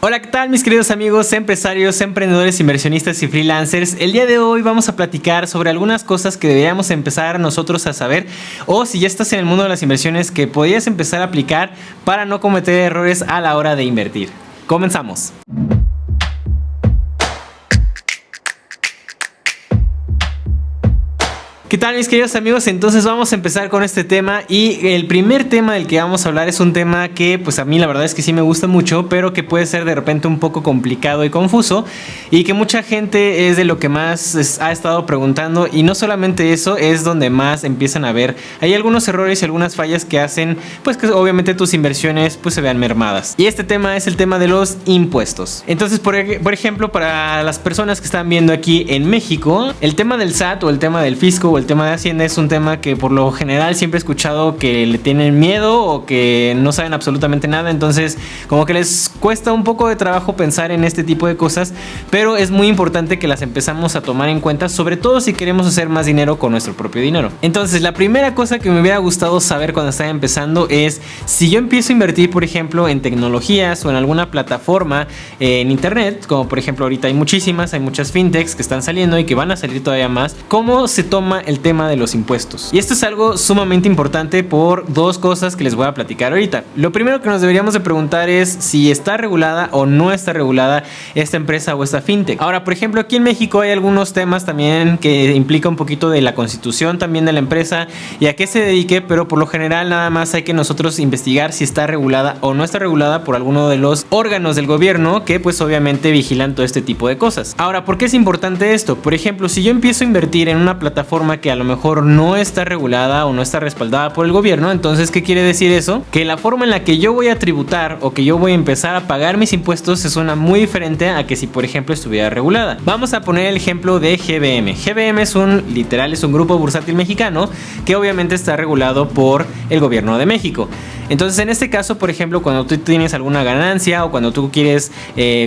Hola, ¿qué tal mis queridos amigos, empresarios, emprendedores, inversionistas y freelancers? El día de hoy vamos a platicar sobre algunas cosas que deberíamos empezar nosotros a saber, o si ya estás en el mundo de las inversiones, que podrías empezar a aplicar para no cometer errores a la hora de invertir. Comenzamos. ¿Qué tal mis queridos amigos? Entonces vamos a empezar con este tema, y el primer tema del que vamos a hablar es un tema que pues a mí la verdad es que sí me gusta mucho, pero que puede ser de repente un poco complicado y confuso, y que mucha gente es de lo que más ha estado preguntando, y no solamente eso, es donde más empiezan a ver hay algunos errores y algunas fallas que hacen pues que obviamente tus inversiones pues se vean mermadas. Y este tema es el tema de los impuestos. Entonces por ejemplo, para las personas que están viendo aquí en México, el tema del SAT o el tema del fisco el tema de Hacienda es un tema que por lo general siempre he escuchado que le tienen miedo o que no saben absolutamente nada, entonces como que les cuesta un poco de trabajo pensar en este tipo de cosas, pero es muy importante que las empezamos a tomar en cuenta, sobre todo si queremos hacer más dinero con nuestro propio dinero. Entonces la primera cosa que me hubiera gustado saber cuando estaba empezando es, si yo empiezo a invertir por ejemplo en tecnologías o en alguna plataforma en internet, como por ejemplo ahorita hay muchas fintechs que están saliendo y que van a salir todavía más, ¿cómo se toma el tema de los impuestos? Y esto es algo sumamente importante por dos cosas que les voy a platicar ahorita. Lo primero que nos deberíamos de preguntar es si está regulada o no está regulada esta empresa o esta fintech. Ahora, por ejemplo, aquí en México hay algunos temas también que implica un poquito de la constitución también de la empresa y a qué se dedique, pero por lo general nada más hay que nosotros investigar si está regulada o no está regulada por alguno de los órganos del gobierno que pues obviamente vigilan todo este tipo de cosas. Ahora, ¿por qué es importante esto? Por ejemplo, si yo empiezo a invertir en una plataforma que a lo mejor no está regulada o no está respaldada por el gobierno, entonces ¿qué quiere decir eso? Que la forma en la que yo voy a tributar o que yo voy a empezar a pagar mis impuestos se suena muy diferente a que si por ejemplo estuviera regulada. Vamos a poner el ejemplo de GBM. GBM es un grupo bursátil mexicano que obviamente está regulado por el gobierno de México. Entonces en este caso, por ejemplo, cuando tú tienes alguna ganancia o cuando tú quieres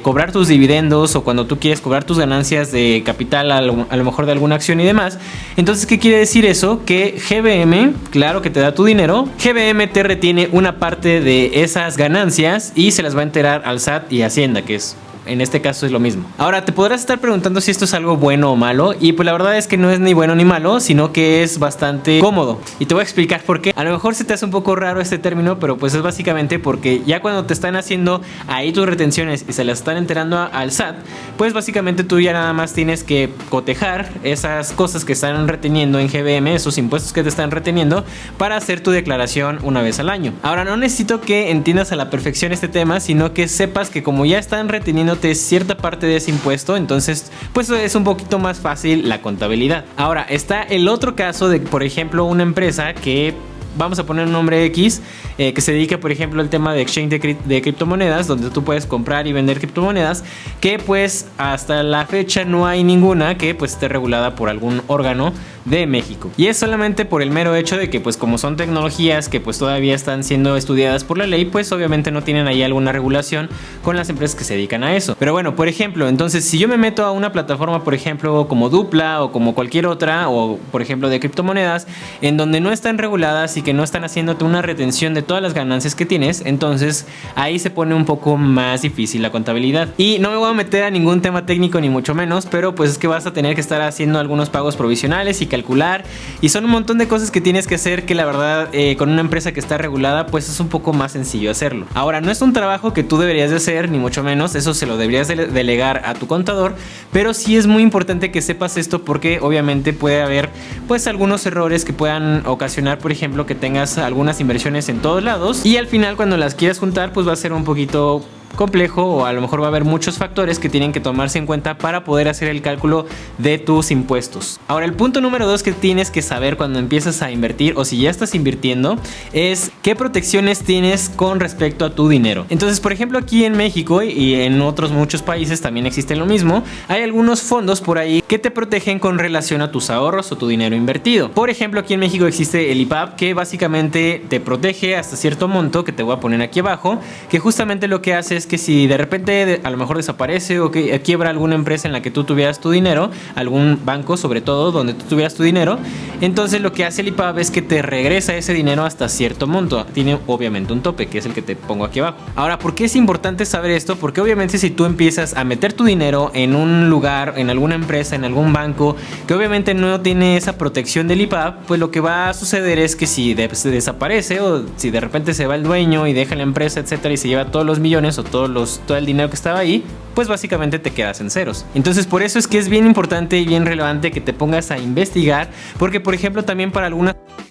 cobrar tus dividendos o cuando tú quieres cobrar tus ganancias de capital a lo mejor de alguna acción y demás, entonces ¿qué quiere decir eso? Que GBM, claro que te da tu dinero, GBM te retiene una parte de esas ganancias y se las va a enterar al SAT y Hacienda, que es... en este caso es lo mismo. Ahora te podrás estar preguntando si esto es algo bueno o malo, y pues la verdad es que no es ni bueno ni malo, sino que es bastante cómodo, y te voy a explicar por qué. A lo mejor se te hace un poco raro este término, pero pues es básicamente porque ya cuando te están haciendo ahí tus retenciones y se las están enterando al SAT, pues básicamente tú ya nada más tienes que cotejar esas cosas que están reteniendo en GBM, esos impuestos que te están reteniendo, para hacer tu declaración una vez al año. Ahora no necesito que entiendas a la perfección este tema, sino que sepas que como ya están reteniendo cierta parte de ese impuesto, entonces pues es un poquito más fácil la contabilidad. Ahora está el otro caso de, por ejemplo, una empresa que vamos a poner un nombre X, que se dedica por ejemplo al tema de exchange de criptomonedas, donde tú puedes comprar y vender criptomonedas, que pues hasta la fecha no hay ninguna que pues esté regulada por algún órgano de México, y es solamente por el mero hecho de que pues como son tecnologías que pues todavía están siendo estudiadas por la ley, pues obviamente no tienen ahí alguna regulación con las empresas que se dedican a eso. Pero bueno, por ejemplo, entonces si yo me meto a una plataforma por ejemplo como Dupla o como cualquier otra, o por ejemplo de criptomonedas, en donde no están reguladas y que no están haciéndote una retención de todas las ganancias que tienes, entonces ahí se pone un poco más difícil la contabilidad. Y no me voy a meter a ningún tema técnico ni mucho menos, pero pues es que vas a tener que estar haciendo algunos pagos provisionales y calcular, y son un montón de cosas que tienes que hacer que la verdad con una empresa que está regulada pues es un poco más sencillo hacerlo. Ahora no es un trabajo que tú deberías de hacer, ni mucho menos, eso se lo deberías delegar a tu contador, pero sí es muy importante que sepas esto, porque obviamente puede haber pues algunos errores que puedan ocasionar por ejemplo que tengas algunas inversiones en todos lados, y al final cuando las quieras juntar pues va a ser un poquito complejo, o a lo mejor va a haber muchos factores que tienen que tomarse en cuenta para poder hacer el cálculo de tus impuestos. Ahora, el punto número 2 que tienes que saber cuando empiezas a invertir, o si ya estás invirtiendo, es qué protecciones tienes con respecto a tu dinero. Entonces, por ejemplo, aquí en México y en otros muchos países también existe lo mismo. Hay algunos fondos por ahí que te protegen con relación a tus ahorros o tu dinero invertido. Por ejemplo, aquí en México existe el IPAP, que básicamente te protege hasta cierto monto, que te voy a poner aquí abajo, que justamente lo que hace es que si de repente a lo mejor desaparece o que quiebra alguna empresa en la que tú tuvieras tu dinero, algún banco sobre todo donde tú tuvieras tu dinero, entonces lo que hace el IPAB es que te regresa ese dinero hasta cierto monto. Tiene obviamente un tope, que es el que te pongo aquí abajo. Ahora, ¿por qué es importante saber esto? Porque obviamente si tú empiezas a meter tu dinero en un lugar, en alguna empresa, en algún banco, que obviamente no tiene esa protección del IPAB, pues lo que va a suceder es que si se desaparece o si de repente se va el dueño y deja la empresa, etcétera, y se lleva todos los millones o todo el dinero que estaba ahí, pues básicamente te quedas en ceros. Entonces por eso es que es bien importante y bien relevante que te pongas a investigar, porque por ejemplo también para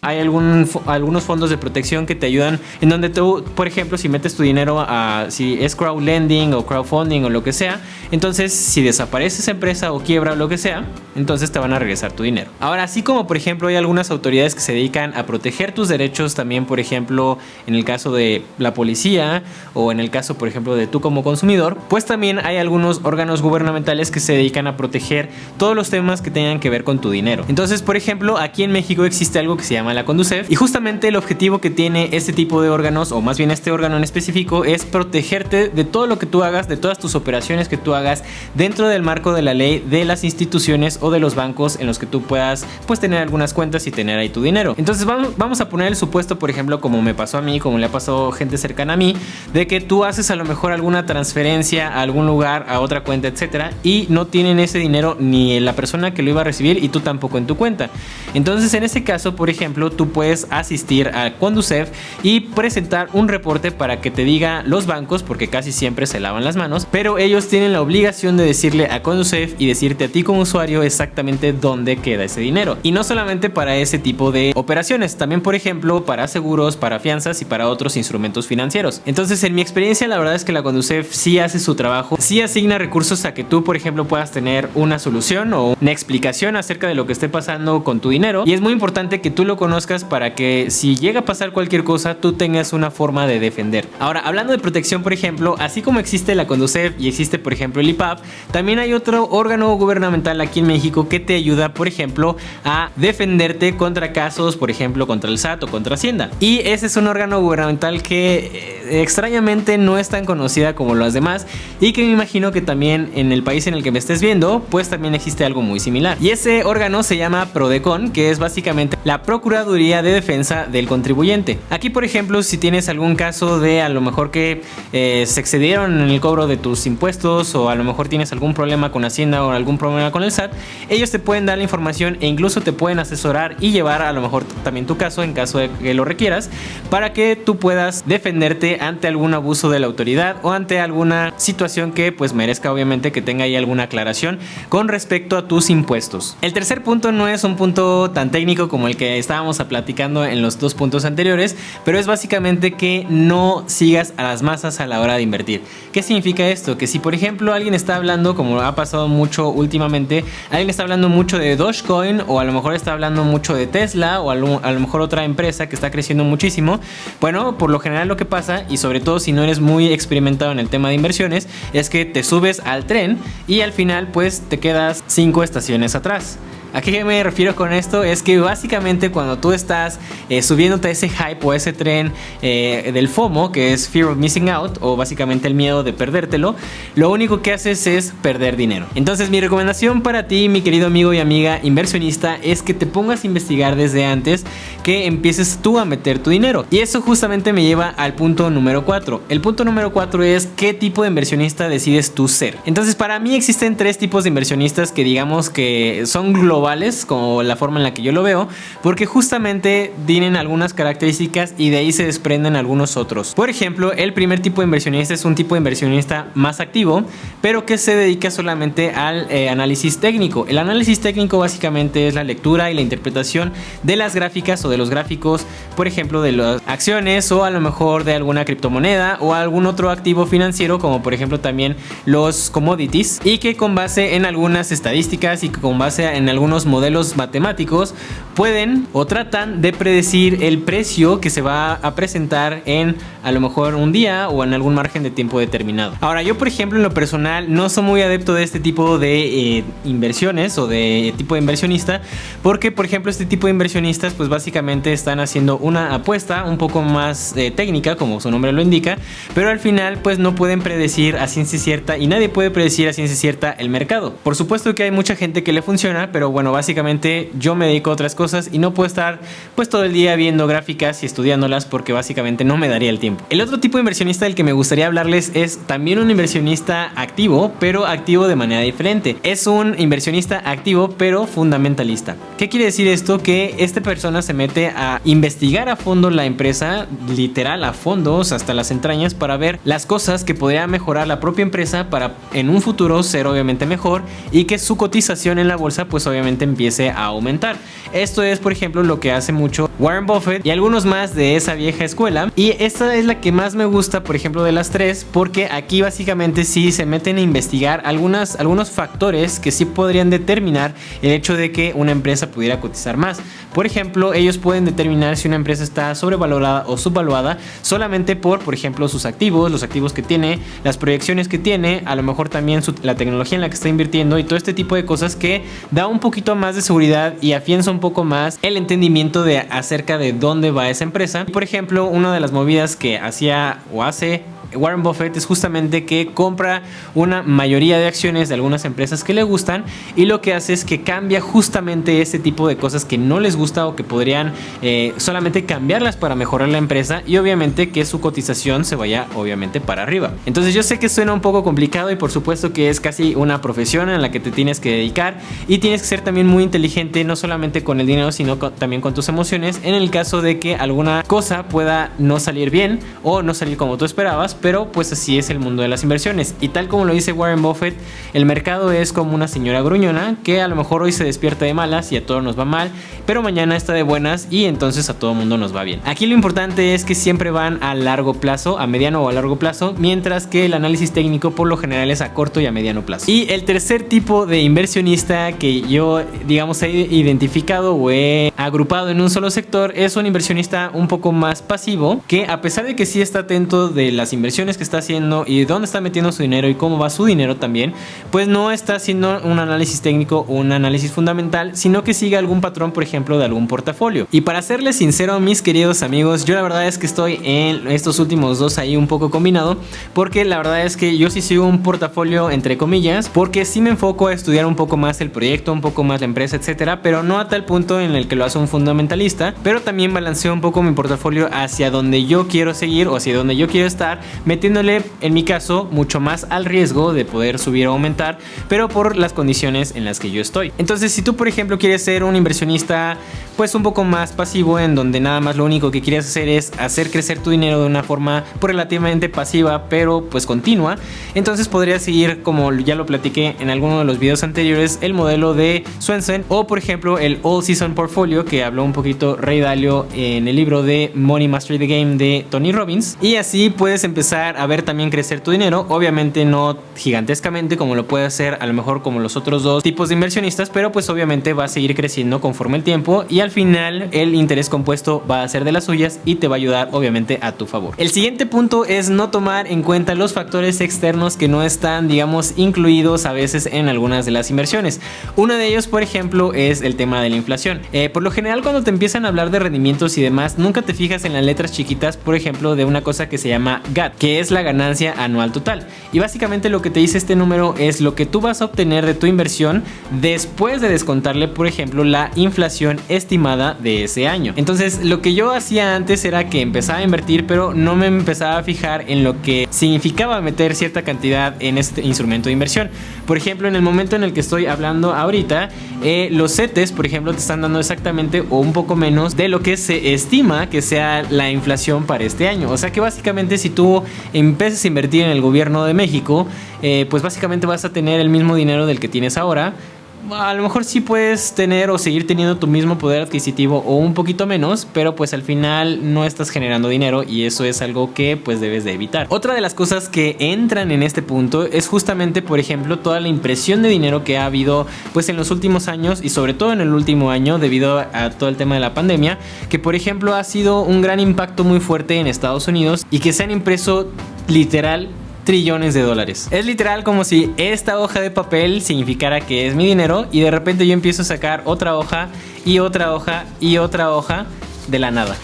hay algunos fondos de protección que te ayudan, en donde tú, por ejemplo, si metes tu dinero si es crowdlending o crowdfunding o lo que sea, entonces si desaparece esa empresa o quiebra o lo que sea, entonces te van a regresar tu dinero. Ahora, así como por ejemplo hay algunas autoridades que se dedican a proteger tus derechos, también por ejemplo en el caso de la policía o en el caso por ejemplo de tú como consumidor, pues también hay algunos órganos gubernamentales que se dedican a proteger todos los temas que tengan que ver con tu dinero. Entonces, por ejemplo, aquí en México existe algo que se llama la Conducef, y justamente el objetivo que tiene este tipo de órganos, o más bien este órgano en específico, es protegerte de todo lo que tú hagas, de todas tus operaciones que tú hagas dentro del marco de la ley, de las instituciones o de los bancos en los que tú puedas pues tener algunas cuentas y tener ahí tu dinero. Entonces vamos a poner el supuesto, por ejemplo, como me pasó a mí, como le ha pasado gente cercana a mí, de que tú haces a lo mejor alguna transferencia a algún lugar, a otra cuenta, etcétera, y no tienen ese dinero ni la persona que lo iba a recibir y tú tampoco en tu cuenta. Entonces en ese caso, por ejemplo, tú puedes asistir a Conducef y presentar un reporte para que te diga los bancos, porque casi siempre se lavan las manos, pero ellos tienen la obligación de decirle a Conducef y decirte a ti como usuario exactamente dónde queda ese dinero. Y no solamente para ese tipo de operaciones, también por ejemplo para seguros, para fianzas y para otros instrumentos financieros. Entonces en mi experiencia la verdad es que la Conducef sí hace su trabajo, sí asigna recursos a que tú por ejemplo puedas tener una solución o una explicación acerca de lo que esté pasando con tu dinero, y es muy importante que tú lo conozcas para que si llega a pasar cualquier cosa tú tengas una forma de defender. Ahora, hablando de protección, por ejemplo, así como existe la Conducef y existe por ejemplo el IPAB, también hay otro órgano gubernamental aquí en México que te ayuda por ejemplo a defenderte contra casos, por ejemplo contra el SAT o contra Hacienda, y ese es un órgano gubernamental que extrañamente no es tan conocida como los demás, y que me imagino que también en el país en el que me estés viendo pues también existe algo muy similar, y ese órgano se llama PRODECON, que es básicamente la Procuraduría de Defensa del Contribuyente. Aquí por ejemplo si tienes algún caso de a lo mejor que se excedieron en el cobro de tus impuestos, o a lo mejor tienes algún problema con Hacienda o algún problema con el SAT, ellos te pueden dar la información e incluso te pueden asesorar y llevar a lo mejor también tu caso en caso de que lo requieras, para que tú puedas defenderte ante algún abuso de la autoridad o ante alguna situación que pues merezca obviamente que tenga ahí alguna aclaración con respecto a tus impuestos. El tercer punto no es un punto tan técnico como el que estábamos platicando en los dos puntos anteriores, pero es básicamente que no sigas a las masas a la hora de invertir. ¿Qué significa esto? Que si por ejemplo alguien está hablando, como ha pasado mucho últimamente, alguien está hablando mucho de Dogecoin, o a lo mejor está hablando mucho de Tesla, o a lo mejor otra empresa que está creciendo muchísimo, bueno, por lo general lo que pasa, y sobre todo si no eres muy experimentado en el tema de inversiones, es que te subes al tren y al final pues te quedas 5 estaciones atrás. ¿A qué me refiero con esto? Es que básicamente cuando tú estás subiéndote a ese hype o a ese tren del FOMO, que es Fear of Missing Out, o básicamente el miedo de perdértelo, lo único que haces es perder dinero. Entonces mi recomendación para ti, mi querido amigo y amiga inversionista, es que te pongas a investigar desde antes, que empieces tú a meter tu dinero. Y eso justamente me lleva al punto número 4. El punto número 4 es qué tipo de inversionista decides tú ser. Entonces para mí existen 3 tipos de inversionistas que digamos que son globales, como la forma en la que yo lo veo, porque justamente tienen algunas características y de ahí se desprenden algunos otros. Por ejemplo, el primer tipo de inversionista es un tipo de inversionista más activo, pero que se dedica solamente al análisis técnico. El análisis técnico básicamente es la lectura y la interpretación de las gráficas o de los gráficos, por ejemplo, de las acciones, o a lo mejor de alguna criptomoneda o algún otro activo financiero, como por ejemplo también los commodities, y que con base en algunas estadísticas y con base en algunos modelos matemáticos pueden o tratan de predecir el precio que se va a presentar en a lo mejor un día o en algún margen de tiempo determinado. Ahora, yo por ejemplo en lo personal no soy muy adepto de este tipo de inversiones o de tipo de inversionista, porque por ejemplo este tipo de inversionistas pues básicamente están haciendo una apuesta un poco más técnica, como su nombre lo indica, pero al final pues no pueden predecir a ciencia cierta, y nadie puede predecir a ciencia cierta el mercado. Por supuesto que hay mucha gente que le funciona, pero bueno, básicamente yo me dedico a otras cosas y no puedo estar pues todo el día viendo gráficas y estudiándolas, porque básicamente no me daría el tiempo. El otro tipo de inversionista del que me gustaría hablarles es también un inversionista activo, pero activo de manera diferente. Es un inversionista activo pero fundamentalista. ¿Qué quiere decir esto? Que esta persona se mete a investigar a fondo la empresa, literal a fondo, hasta las entrañas, para ver las cosas que podría mejorar la propia empresa para en un futuro ser obviamente mejor y que su cotización en la bolsa pues obviamente empiece a aumentar. Esto es por ejemplo lo que hace mucho Warren Buffett y algunos más de esa vieja escuela, y esta es la que más me gusta por ejemplo de las tres, porque aquí básicamente sí se meten a investigar algunos factores que sí podrían determinar el hecho de que una empresa pudiera cotizar más. Por ejemplo, ellos pueden determinar si una empresa está sobrevalorada o subvaluada solamente por ejemplo sus activos, los activos que tiene, las proyecciones que tiene, a lo mejor también la tecnología en la que está invirtiendo y todo este tipo de cosas que da un poquito más de seguridad y afianza un poco más el entendimiento de acerca de dónde va esa empresa. Por ejemplo, una de las movidas que hacía o hace Warren Buffett es justamente que compra una mayoría de acciones de algunas empresas que le gustan, y lo que hace es que cambia justamente este tipo de cosas que no les gusta o que podrían solamente cambiarlas para mejorar la empresa, y obviamente que su cotización se vaya obviamente para arriba. Entonces yo sé que suena un poco complicado y por supuesto que es casi una profesión en la que te tienes que dedicar, y tienes que ser también muy inteligente, no solamente con el dinero sino también con tus emociones, en el caso de que alguna cosa pueda no salir bien o no salir como tú esperabas. Pero pues así es el mundo de las inversiones, y tal como lo dice Warren Buffett, el mercado es como una señora gruñona que a lo mejor hoy se despierta de malas y a todos nos va mal, pero mañana está de buenas y entonces a todo mundo nos va bien. Aquí lo importante es que siempre van a largo plazo, a mediano o a largo plazo, mientras que el análisis técnico por lo general es a corto y a mediano plazo. Y el tercer tipo de inversionista que yo digamos he identificado o he agrupado en un solo sector es un inversionista un poco más pasivo, que a pesar de que sí está atento de las inversiones que está haciendo y dónde está metiendo su dinero y cómo va su dinero también, pues no está haciendo un análisis técnico o un análisis fundamental, sino que sigue algún patrón, por ejemplo, de algún portafolio. Y para serles sincero, mis queridos amigos, yo la verdad es que estoy en estos últimos dos ahí un poco combinado, porque la verdad es que yo sí sigo un portafolio entre comillas, porque sí me enfoco a estudiar un poco más el proyecto, un poco más la empresa, etcétera, pero no a tal punto en el que lo hace un fundamentalista, pero también balanceo un poco mi portafolio hacia donde yo quiero seguir o hacia donde yo quiero estar, metiéndole en mi caso mucho más al riesgo de poder subir o aumentar, pero por las condiciones en las que yo estoy. Entonces si tú por ejemplo quieres ser un inversionista pues un poco más pasivo, en donde nada más lo único que quieres hacer es hacer crecer tu dinero de una forma pues relativamente pasiva pero pues continua, entonces podrías seguir, como ya lo platiqué en alguno de los videos anteriores, el modelo de Swensen, o por ejemplo el All Season Portfolio que habló un poquito Ray Dalio en el libro de Money Mastery the Game de Tony Robbins. Y así puedes empezar a ver también crecer tu dinero, obviamente no gigantescamente como lo puede hacer a lo mejor como los otros dos tipos de inversionistas, pero pues obviamente va a seguir creciendo conforme el tiempo, y al final el interés compuesto va a ser de las suyas y te va a ayudar obviamente a tu favor. El siguiente punto es no tomar en cuenta los factores externos que no están digamos incluidos a veces en algunas de las inversiones. Uno de ellos por ejemplo es el tema de la inflación. Por lo general cuando te empiezan a hablar de rendimientos y demás, nunca te fijas en las letras chiquitas, por ejemplo de una cosa que se llama GAT, que es la ganancia anual total, y básicamente lo que te dice este número es lo que tú vas a obtener de tu inversión después de descontarle por ejemplo la inflación estimada de ese año. Entonces lo que yo hacía antes era que empezaba a invertir pero no me empezaba a fijar en lo que significaba meter cierta cantidad en este instrumento de inversión. Por ejemplo, en el momento en el que estoy hablando ahorita, los CETES por ejemplo te están dando exactamente o un poco menos de lo que se estima que sea la inflación para este año. O sea que básicamente si tú empiezas a invertir en el gobierno de México, pues básicamente vas a tener el mismo dinero del que tienes ahora, a lo mejor sí puedes tener o seguir teniendo tu mismo poder adquisitivo o un poquito menos, pero pues al final no estás generando dinero y eso es algo que pues debes de evitar. Otra de las cosas que entran en este punto es justamente, por ejemplo, toda la impresión de dinero que ha habido pues en los últimos años y sobre todo en el último año debido a todo el tema de la pandemia, que por ejemplo ha sido un gran impacto muy fuerte en Estados Unidos y que se han impreso literal trillones de dólares. Es literal como si esta hoja de papel significara que es mi dinero y de repente yo empiezo a sacar otra hoja y otra hoja y otra hoja de la nada.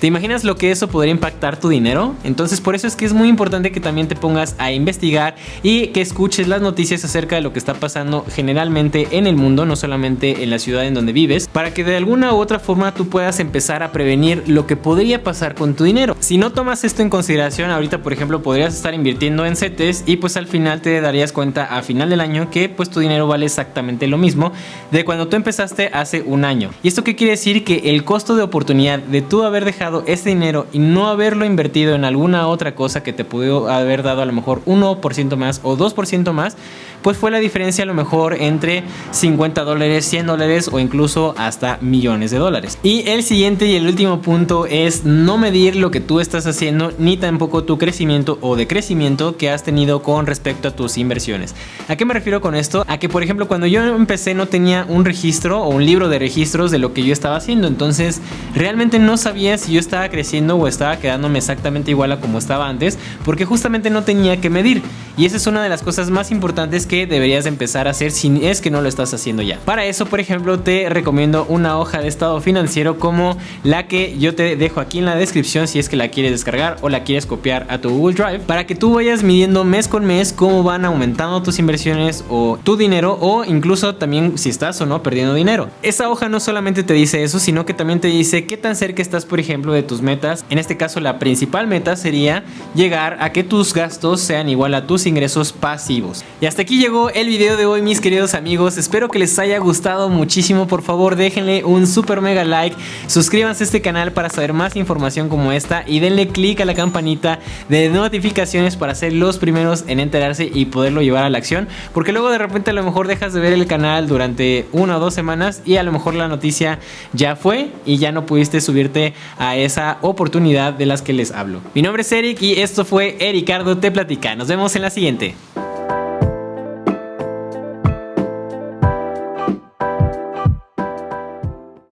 ¿Te imaginas lo que eso podría impactar tu dinero? Entonces por eso es que es muy importante que también te pongas a investigar y que escuches las noticias acerca de lo que está pasando generalmente en el mundo, no solamente en la ciudad en donde vives, para que de alguna u otra forma tú puedas empezar a prevenir lo que podría pasar con tu dinero. Si no tomas esto en consideración, ahorita por ejemplo podrías estar invirtiendo en CETES y pues al final te darías cuenta a final del año que pues tu dinero vale exactamente lo mismo de cuando tú empezaste hace un año. ¿Y esto qué quiere decir? Que el costo de oportunidad de tú haber dejado este dinero y no haberlo invertido en alguna otra cosa que te pudo haber dado a lo mejor 1% más o 2% más, pues fue la diferencia a lo mejor entre $50, $100 o incluso hasta millones de dólares. Y el siguiente y el último punto es no medir lo que tú estás haciendo ni tampoco tu crecimiento o decrecimiento que has tenido con respecto a tus inversiones. ¿A qué me refiero con esto? A que por ejemplo cuando yo empecé no tenía un registro o un libro de registros de lo que yo estaba haciendo, entonces realmente no sabía si yo estaba creciendo o estaba quedándome exactamente igual a como estaba antes, porque justamente no tenía que medir. Y esa es una de las cosas más importantes que deberías empezar a hacer si es que no lo estás haciendo ya. Para eso, por ejemplo, te recomiendo una hoja de estado financiero como la que yo te dejo aquí en la descripción si es que la quieres descargar o la quieres copiar a tu Google Drive, para que tú vayas midiendo mes con mes cómo van aumentando tus inversiones o tu dinero, o incluso también si estás o no perdiendo dinero. Esa hoja no solamente te dice eso, sino que también te dice qué tan cerca estás, por ejemplo, de tus metas. En este caso, la principal meta sería llegar a que tus gastos sean igual a tus ingresos pasivos. Y hasta aquí llegó el video de hoy, mis queridos amigos. Espero que les haya gustado muchísimo. Por favor, déjenle un super mega like, suscríbanse a este canal para saber más información como esta y denle click a la campanita de notificaciones para ser los primeros en enterarse y poderlo llevar a la acción, porque luego de repente a lo mejor dejas de ver el canal durante 1 o 2 semanas y a lo mejor la noticia ya fue y ya no pudiste subirte a esa oportunidad de las que les hablo. Mi nombre es Eric y esto fue Ericardo Te Platica. Nos vemos en la siguiente.